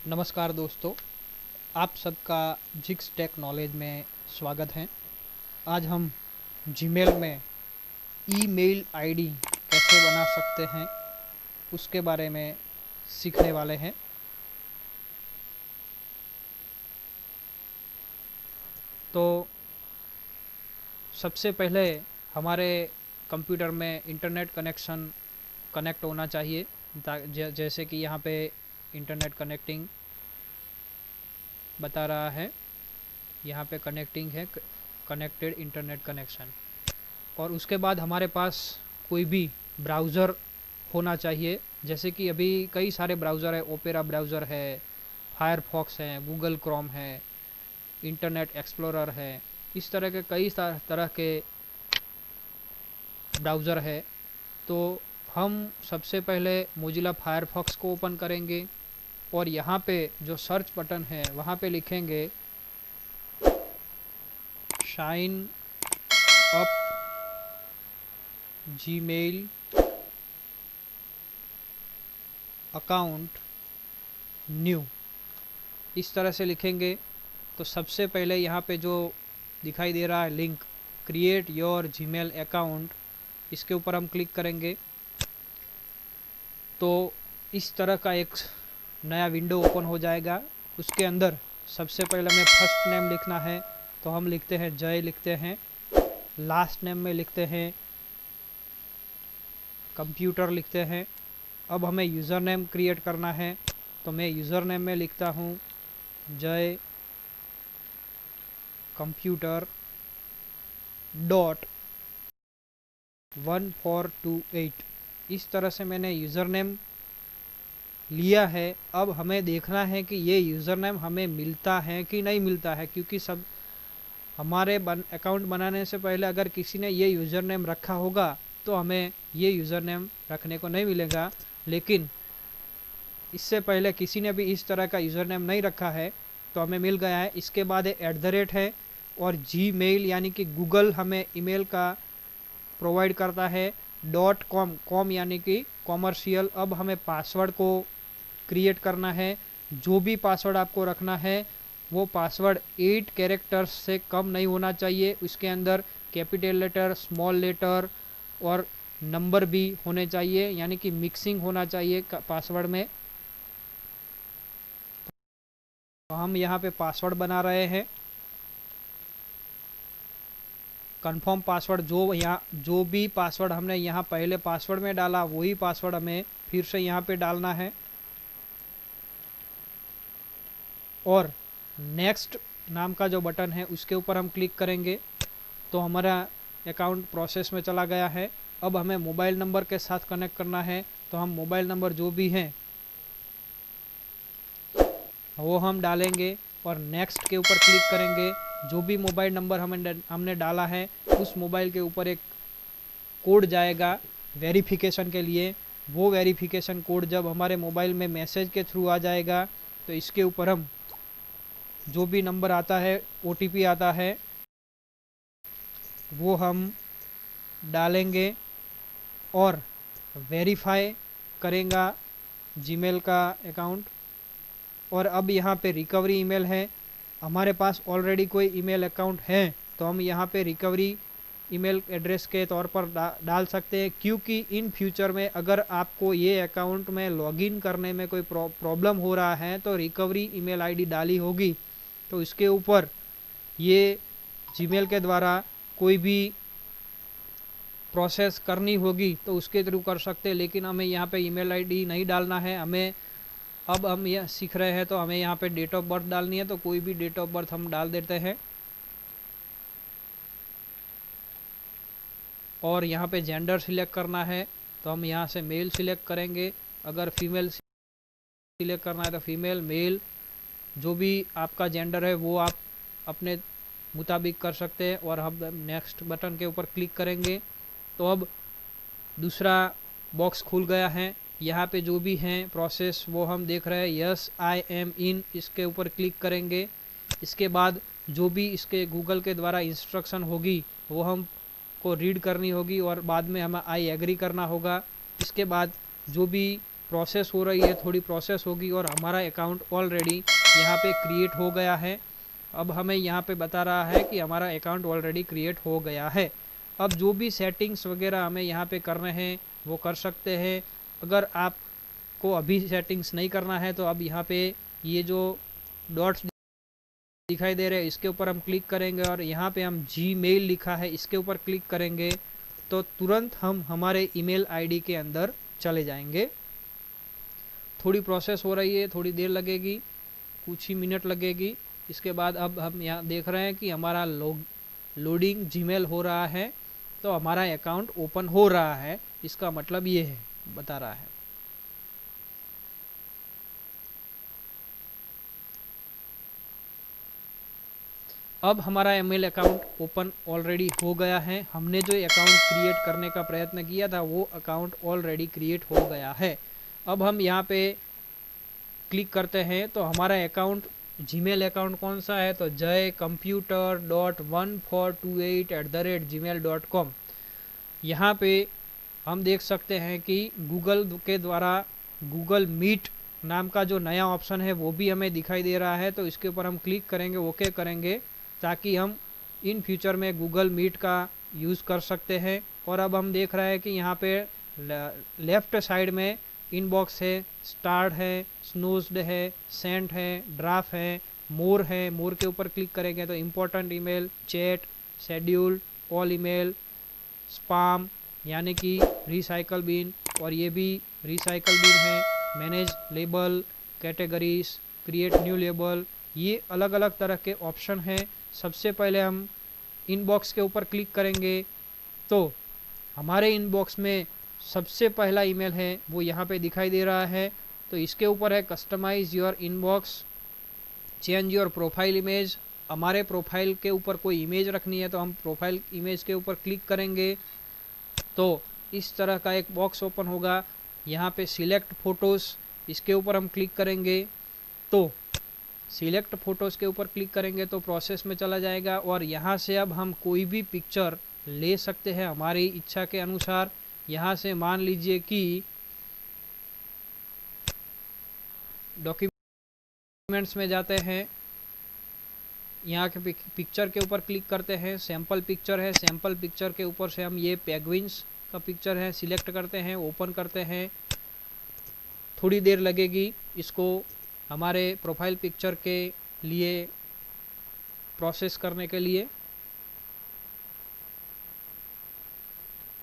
नमस्कार दोस्तों, आप सबका जिक्स टेक नॉलेज में स्वागत है। आज हम जीमेल में ईमेल आईडी कैसे बना सकते हैं उसके बारे में सीखने वाले हैं। तो सबसे पहले हमारे कंप्यूटर में इंटरनेट कनेक्शन कनेक्ट होना चाहिए। जैसे कि यहाँ पे इंटरनेट कनेक्टिंग बता रहा है, यहाँ पे कनेक्टिंग है, कनेक्टेड इंटरनेट कनेक्शन। और उसके बाद हमारे पास कोई भी ब्राउज़र होना चाहिए। जैसे कि अभी कई सारे ब्राउज़र है, ओपेरा ब्राउज़र है, फायरफॉक्स है, गूगल क्रोम है, इंटरनेट एक्सप्लोरर है। इस तरह के कई तरह के ब्राउज़र है। तो हम सबसे पहले मोजिला फायरफॉक्स को ओपन करेंगे और यहाँ पे जो सर्च बटन है वहाँ पे लिखेंगे sign up Gmail account new, इस तरह से लिखेंगे। तो सबसे पहले यहाँ पे जो दिखाई दे रहा है link create your Gmail account, इसके ऊपर हम क्लिक करेंगे तो इस तरह का एक नया विंडो ओपन हो जाएगा। उसके अंदर सबसे पहले हमें फर्स्ट नेम लिखना है, तो हम लिखते हैं जय, लिखते हैं। लास्ट नेम में लिखते हैं कंप्यूटर, लिखते हैं। अब हमें यूज़र नेम क्रिएट करना है, तो मैं यूज़र नेम में लिखता हूँ जय कंप्यूटर .1428। इस तरह से मैंने यूज़र नेम लिया है। अब हमें देखना है कि ये यूज़र नेम हमें मिलता है कि नहीं मिलता है, क्योंकि सब हमारे अकाउंट बनाने से पहले अगर किसी ने ये यूज़र नेम रखा होगा तो हमें ये यूज़र नेम रखने को नहीं मिलेगा। लेकिन इससे पहले किसी ने भी इस तरह का यूज़र नेम नहीं रखा है तो हमें मिल गया है। इसके बाद @ है और जीमेल यानी कि गूगल हमें ईमेल का प्रोवाइड करता है। .com यानी कि कॉमर्शियल। अब हमें पासवर्ड को क्रिएट करना है। जो भी पासवर्ड आपको रखना है वो पासवर्ड 8 कैरेक्टर्स से कम नहीं होना चाहिए। उसके अंदर कैपिटल लेटर, स्मॉल लेटर और नंबर भी होने चाहिए, यानी कि मिक्सिंग होना चाहिए पासवर्ड में। तो हम यहाँ पे पासवर्ड बना रहे हैं। कंफर्म पासवर्ड, जो भी पासवर्ड हमने यहाँ पहले पासवर्ड में डाला वही पासवर्ड हमें फिर से यहाँ पे डालना है। और नेक्स्ट नाम का जो बटन है उसके ऊपर हम क्लिक करेंगे तो हमारा अकाउंट प्रोसेस में चला गया है। अब हमें मोबाइल नंबर के साथ कनेक्ट करना है, तो हम मोबाइल नंबर जो भी हैं वो हम डालेंगे और नेक्स्ट के ऊपर क्लिक करेंगे। जो भी मोबाइल नंबर हमने डाला है उस मोबाइल के ऊपर एक कोड जाएगा वेरिफिकेशन के लिए। वो वेरिफिकेशन कोड जब हमारे मोबाइल में मैसेज के थ्रू आ जाएगा तो इसके ऊपर हम जो भी नंबर आता है, OTP आता है, वो हम डालेंगे और वेरीफाई करेगा जीमेल का अकाउंट। और अब यहाँ पे रिकवरी ईमेल है। हमारे पास ऑलरेडी कोई ईमेल अकाउंट है तो हम यहाँ पे रिकवरी ईमेल एड्रेस के तौर पर डाल सकते हैं, क्योंकि इन फ्यूचर में अगर आपको ये अकाउंट में लॉगिन करने में कोई प्रॉब्लम हो रहा है तो रिकवरी ईमेल आईडी डाली होगी, तो इसके ऊपर ये जीमेल के द्वारा कोई भी प्रोसेस करनी होगी तो उसके थ्रू कर सकते हैं। लेकिन हमें यहाँ पे ईमेल आईडी नहीं डालना है। हमें अब हम यह सीख रहे हैं तो हमें यहाँ पे डेट ऑफ बर्थ डालनी है, तो कोई भी डेट ऑफ बर्थ हम डाल देते हैं। और यहाँ पे जेंडर सिलेक्ट करना है तो हम यहाँ से मेल सिलेक्ट करेंगे। अगर फीमेल सिलेक्ट करना है तो फीमेल, मेल, जो भी आपका जेंडर है वो आप अपने मुताबिक कर सकते हैं। और हम नेक्स्ट बटन के ऊपर क्लिक करेंगे तो अब दूसरा बॉक्स खुल गया है। यहाँ पे जो भी हैं प्रोसेस वो हम देख रहे हैं। यस आई एम इन, इसके ऊपर क्लिक करेंगे। इसके बाद जो भी इसके गूगल के द्वारा इंस्ट्रक्शन होगी वो हम को रीड करनी होगी और बाद में हमें आई एग्री करना होगा। इसके बाद जो भी प्रोसेस हो रही है, थोड़ी प्रोसेस होगी और हमारा अकाउंट ऑलरेडी यहाँ पे क्रिएट हो गया है। अब हमें यहाँ पे बता रहा है कि हमारा अकाउंट ऑलरेडी क्रिएट हो गया है। अब जो भी सेटिंग्स वगैरह हमें यहाँ पे करने हैं वो कर सकते हैं। अगर आपको अभी सेटिंग्स नहीं करना है तो अब यहाँ पे ये जो डॉट्स दिखाई दे रहे हैं इसके ऊपर हम क्लिक करेंगे और यहाँ पे हम जीमेल लिखा है इसके ऊपर क्लिक करेंगे तो तुरंत हम हमारे ईमेल आईडी के अंदर चले जाएंगे। थोड़ी प्रोसेस हो रही है, थोड़ी देर लगेगी, कुछ ही मिनट लगेगी। इसके बाद अब हम यहाँ देख रहे हैं कि हमारा लोडिंग जीमेल हो रहा है, तो हमारा अकाउंट ओपन हो रहा है। इसका मतलब ये है, बता रहा है। अब हमारा ईमेल अकाउंट ओपन ऑलरेडी हो गया है। हमने जो अकाउंट क्रिएट करने का प्रयत्न किया था वो अकाउंट ऑलरेडी क्रिएट हो गया है। अब हम यहाँ पे क्लिक करते हैं तो हमारा अकाउंट, जीमेल अकाउंट कौन सा है, तो jaycomputer.1428@gmail.com। यहाँ पे हम देख सकते हैं कि गूगल के द्वारा गूगल मीट नाम का जो नया ऑप्शन है वो भी हमें दिखाई दे रहा है। तो इसके ऊपर हम क्लिक करेंगे, ओके करेंगे, ताकि हम इन फ्यूचर में गूगल मीट का यूज़ कर सकते हैं। और अब हम देख रहे हैं कि यहाँ पे लेफ़्ट साइड में इनबॉक्स है, स्टार्ट है, स्नूज्ड है, सेंट है, ड्राफ्ट है, मोर है। मोर के ऊपर क्लिक करेंगे तो important email, chat, schedule, all email, sperm यानी कि रिसाइकल बिन, और ये भी रिसाइकल बिन है, manage label, categories, create new label, ये अलग अलग तरह के ऑप्शन हैं। सबसे पहले हम इनबॉक्स के ऊपर क्लिक करेंगे तो हमारे इनबॉक्स में सबसे पहला ईमेल है वो यहाँ पे दिखाई दे रहा है। तो इसके ऊपर है customise your inbox, change your profile image. हमारे प्रोफाइल के ऊपर कोई इमेज रखनी है तो हम प्रोफाइल इमेज के ऊपर क्लिक करेंगे तो इस तरह का एक बॉक्स ओपन होगा। यहाँ पे सिलेक्ट फ़ोटोज़, इसके ऊपर हम क्लिक करेंगे तो सिलेक्ट फ़ोटोज़ के ऊपर क्लिक करेंगे तो प्रोसेस में चला जाएगा। और यहाँ से अब हम कोई भी पिक्चर ले सकते हैं हमारी इच्छा के अनुसार। यहाँ से मान लीजिए कि डॉक्यूमेंट्स में जाते हैं, यहाँ के पिक्चर के ऊपर क्लिक करते हैं, सैम्पल पिक्चर है, सैम्पल पिक्चर के ऊपर से हम ये पेंगुइन्स का पिक्चर है सिलेक्ट करते हैं, ओपन करते हैं। थोड़ी देर लगेगी इसको हमारे प्रोफाइल पिक्चर के लिए प्रोसेस करने के लिए।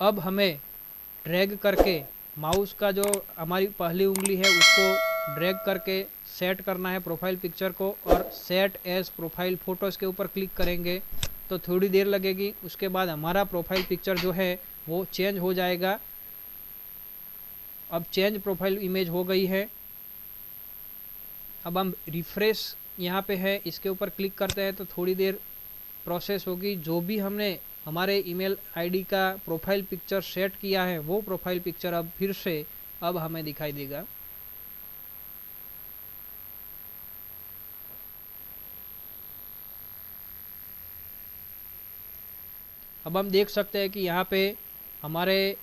अब हमें ड्रैग करके माउस का जो हमारी पहली उंगली है उसको ड्रैग करके सेट करना है प्रोफाइल पिक्चर को, और सेट एज प्रोफाइल फ़ोटोज़ के ऊपर क्लिक करेंगे तो थोड़ी देर लगेगी। उसके बाद हमारा प्रोफाइल पिक्चर जो है वो चेंज हो जाएगा। अब चेंज प्रोफाइल इमेज हो गई है। अब हम रिफ्रेश यहाँ पे है, इसके ऊपर क्लिक करते हैं तो थोड़ी देर प्रोसेस होगी। जो भी हमने हमारे ईमेल आईडी का प्रोफाइल पिक्चर सेट किया है वो प्रोफाइल पिक्चर अब फिर से अब हमें दिखाई देगा। अब हम देख सकते हैं कि यहाँ पे हमारे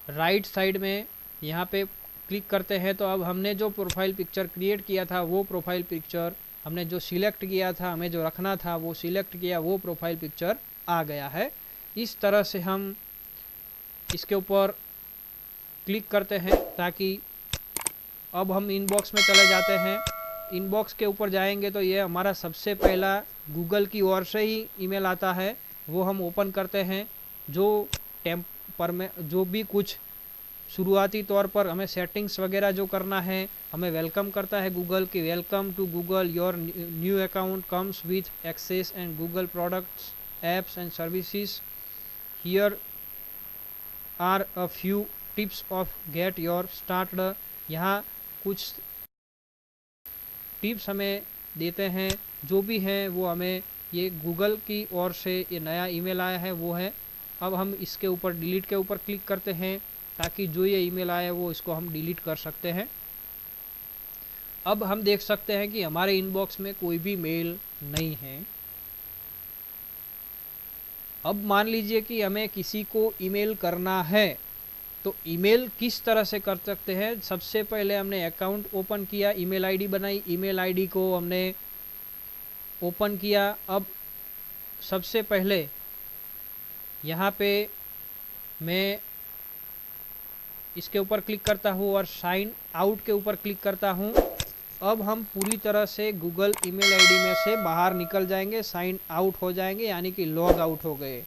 राइट साइड में यहाँ पे क्लिक करते हैं तो अब हमने जो प्रोफाइल पिक्चर क्रिएट किया था वो प्रोफाइल पिक्चर, हमने जो सिलेक्ट किया था, हमें जो रखना था वो सिलेक्ट किया, वो प्रोफाइल पिक्चर आ गया है। इस तरह से हम इसके ऊपर क्लिक करते हैं ताकि अब हम इनबॉक्स में चले जाते हैं। इनबॉक्स के ऊपर जाएंगे तो ये हमारा सबसे पहला गूगल की ओर से ही ईमेल आता है, वो हम ओपन करते हैं। जो जो भी कुछ शुरुआती तौर पर हमें सेटिंग्स वगैरह जो करना है, हमें वेलकम करता है गूगल की, welcome to Google, your new account comes with access and Google products, apps and services, here are a few tips of get your started. यहाँ कुछ टिप्स हमें देते हैं, जो भी हैं वो हमें ये गूगल की ओर से ये नया ईमेल आया है वो है। अब हम इसके ऊपर डिलीट के ऊपर क्लिक करते हैं ताकि जो ये ईमेल आया है वो इसको हम डिलीट कर सकते हैं। अब हम देख सकते हैं कि हमारे इनबॉक्स में कोई भी मेल नहीं है। अब मान लीजिए कि हमें किसी को ईमेल करना है तो ईमेल किस तरह से कर सकते हैं, सबसे पहले हमने अकाउंट ओपन किया, ईमेल आईडी बनाई, ईमेल आईडी को हमने ओपन किया। अब सबसे पहले यहाँ पे मैं इसके ऊपर क्लिक करता हूँ और साइन आउट के ऊपर क्लिक करता हूँ। अब हम पूरी तरह से गूगल ईमेल आईडी में से बाहर निकल जाएंगे, साइन आउट हो जाएंगे, यानी कि लॉग आउट हो गए।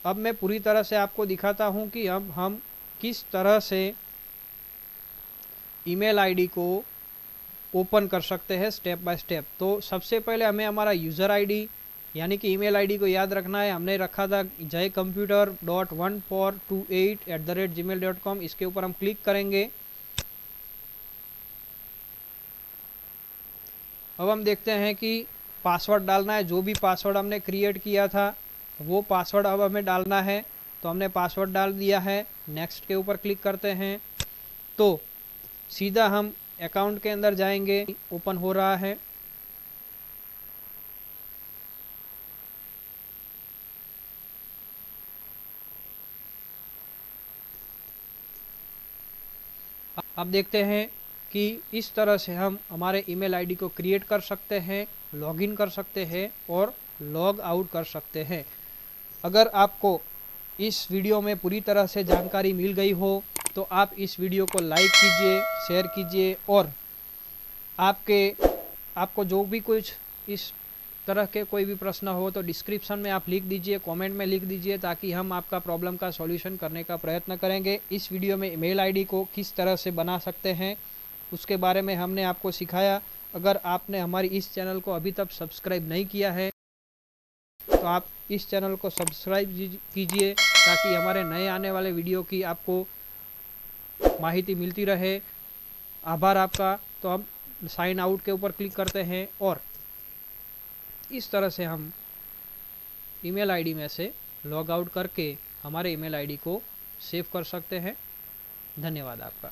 अब मैं पूरी तरह से आपको दिखाता हूँ कि अब हम किस तरह से ईमेल आईडी को ओपन कर सकते हैं स्टेप बाय स्टेप। तो सबसे पहले हमें हमारा यूज़र आईडी यानी कि ईमेल आईडी को याद रखना है। हमने रखा था jaycomputer.1428@gmail.com। इसके ऊपर हम क्लिक करेंगे। अब हम देखते हैं कि पासवर्ड डालना है। जो भी पासवर्ड हमने क्रिएट किया था वो पासवर्ड अब हमें डालना है। तो हमने पासवर्ड डाल दिया है, नेक्स्ट के ऊपर क्लिक करते हैं तो सीधा हम अकाउंट के अंदर जाएंगे। ओपन हो रहा है। अब देखते हैं कि इस तरह से हम हमारे ईमेल आईडी को क्रिएट कर सकते हैं, लॉगिन कर सकते हैं और लॉग आउट कर सकते हैं। अगर आपको इस वीडियो में पूरी तरह से जानकारी मिल गई हो तो आप इस वीडियो को लाइक कीजिए, शेयर कीजिए और आपको जो भी कुछ इस तरह के कोई भी प्रश्न हो तो डिस्क्रिप्शन में आप लिख दीजिए, कमेंट में लिख दीजिए, ताकि हम आपका प्रॉब्लम का सॉल्यूशन करने का प्रयत्न करेंगे। इस वीडियो में ईमेल आईडी को किस तरह से बना सकते हैं उसके बारे में हमने आपको सिखाया। अगर आपने हमारी इस चैनल को अभी तक सब्सक्राइब नहीं किया है तो आप इस चैनल को सब्सक्राइब कीजिए ताकि हमारे नए आने वाले वीडियो की आपको माहिती मिलती रहे। आभार आपका। तो हम साइन आउट के ऊपर क्लिक करते हैं और इस तरह से हम ईमेल आईडी में से लॉग आउट करके हमारे ईमेल आईडी को सेव कर सकते हैं। धन्यवाद आपका।